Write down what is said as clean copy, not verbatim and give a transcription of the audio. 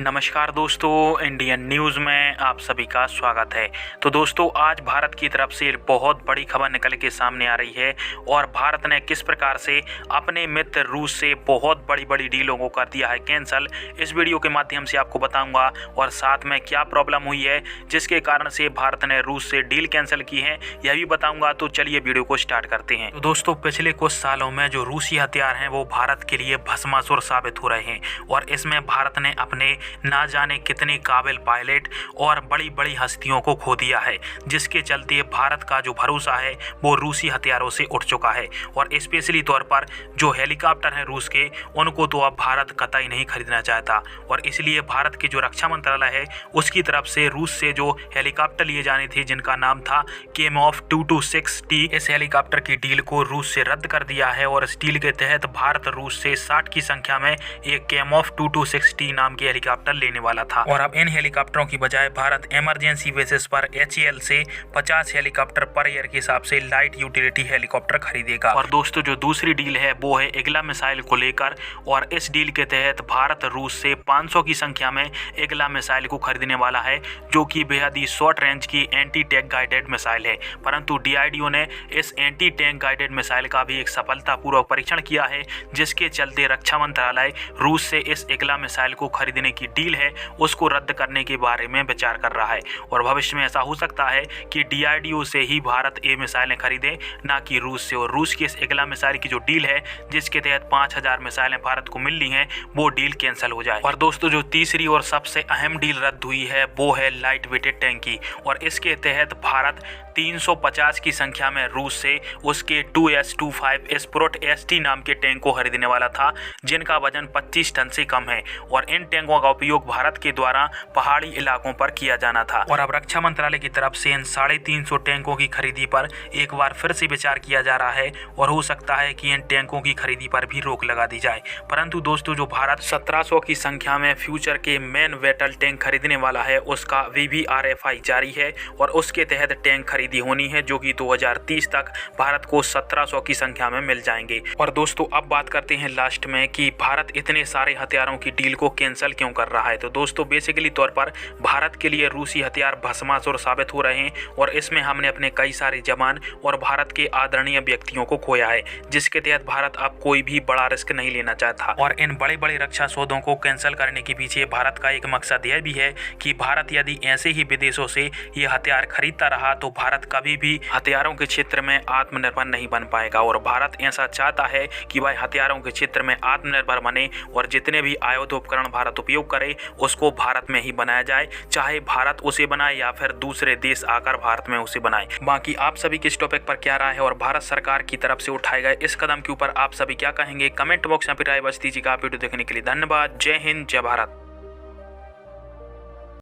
नमस्कार दोस्तों, Indian news में आप सभी का स्वागत है। तो दोस्तों, आज भारत की तरफ से बहुत बड़ी खबर निकल के सामने आ रही है और भारत ने किस प्रकार से अपने मित्र रूस से बहुत बड़ी डीलों को कर दिया है कैंसिल। इस वीडियो के माध्यम से आपको बताऊंगा और साथ में क्या प्रॉब्लम हुई है जिसके कारण से भारत ने रूस से डील कैंसिल की है यह भी बताऊंगा। तो चलिए वीडियो को स्टार्ट करते हैं। तो दोस्तों, पिछले कुछ सालों में जो रूसी हथियार हैं वो भारत के लिए भस्मासुर साबित हो रहे हैं और इसमें भारत ने अपने ना जाने कितने काबिल पायलट और बड़ी हस्तियों को खो दिया है, जिसके चलते भारत का जो भरोसा है वो रूसी हथियारों से उठ चुका है। और स्पेशली तौर पर जो हेलीकॉप्टर हैं रूस के, उनको तो अब भारत कतई नहीं खरीदना चाहता और इसलिए भारत के जो रक्षा मंत्रालय है उसकी तरफ से रूस से जो हेलीकॉप्टर लिए जाने थे जिनका नाम था केमॉफ 226T, इस हेलीकॉप्टर की डील को रूस से रद्द कर दिया है और इस डील के तहत भारत रूस से 60 की संख्या में एक केमॉफ 226T नाम की हेलीकॉप्टर लेने वाला था। और अब इन हेलीकॉप्टरों की बजाय भारत इमरजेंसी बेसिस पर HAL से 50 हेलीकॉप्टर पर ईयर के हिसाब से लाइट यूटिलिटी हेलीकॉप्टर खरीदेगा। और दोस्तों, जो दूसरी डील है वो है इग्ला मिसाइल को लेकर और इस डील के तहत भारत रूस से 500 की संख्या में इग्ला मिसाइल को खरीदने वाला है, जो कि बेहद ही शॉर्ट रेंज की एंटी टैंक गाइडेड मिसाइल है। परंतु DRDO ने इस एंटी टैंक गाइडेड मिसाइल का भी एक सफलतापूर्वक परीक्षण किया है, जिसके चलते रक्षा मंत्रालय रूस से इस इग्ला मिसाइल को खरीदने की डील है उसको रद्द करने के बारे में विचार कर रहा है। और भविष्य में ऐसा हो सकता है कि DRDO से ही भारत ये मिसाइलें खरीदे, ना कि रूस से। और रूस की इस इग्ला मिसाइल की जो डील है जिसके तहत 5000 मिसाइलें भारत को मिल रही हैं, वो डील कैंसिल हो जाए। और दोस्तों, जो तीसरी और सबसे अहम डील रद्द हुई है वो है लाइट वेटेड टैंक की और इसके तहत भारत 350 की संख्या में रूस से उसके 2S25 स्प्रोट ST नाम के टैंक को खरीदने वाला था, जिनका वजन 25 टन से कम है और इन टैंकों का उपयोग भारत के द्वारा पहाड़ी इलाकों पर किया जाना था। और अब रक्षा मंत्रालय की तरफ से इन 350 टैंकों की खरीदी पर एक बार फिर से विचार किया जा रहा है और हो सकता है कि इन टैंकों की खरीदी पर भी रोक लगा दी जाए। परंतु दोस्तों, जो भारत 1700 की संख्या में फ्यूचर के मेन बैटल टैंक खरीदने वाला है उसका VVRFI जारी है और उसके तहत टैंक खरीदी होनी है, जो कि 2030 तक भारत को 1700 की संख्या में मिल जाएंगे। और दोस्तों, अब बात करते हैं लास्ट में कि भारत इतने सारे हथियारों की डील को कैंसिल क्यों कर रहा है। तो दोस्तों, बेसिकली तौर पर भारत के लिए रूसी हथियार भस्मासुर साबित हो रहे हैं और इसमें हमने अपने कई सारे जवान और भारत के आदरणीय व्यक्तियों को खोया है, जिसके तहत भारत अब कोई भी बड़ा रिस्क नहीं लेना चाहता। और इन बड़े रक्षा सौदों को कैंसिल करने के पीछे भारत का एक मकसद यह भी है कि भारत यदि ऐसे ही विदेशों से ये हथियार खरीदता रहा तो भारत कभी भी हथियारों के क्षेत्र में आत्मनिर्भर नहीं बन पाएगा। और भारत ऐसा चाहता है कि भाई हथियारों के क्षेत्र में आत्मनिर्भर बने और जितने भी आयुध उपकरण भारत उपयोग करे उसको भारत में ही बनाया जाए, चाहे भारत उसे बनाए या फिर दूसरे देश आकर भारत में उसे बनाए। बाकी आप सभी किस टॉपिक पर क्या राय है और भारत सरकार की तरफ से उठाए गए इस कदम के ऊपर आप सभी क्या कहेंगे, कमेंट बॉक्स में राय बस दीजिएगा। वीडियो देखने के लिए धन्यवाद। जय हिंद, जय भारत।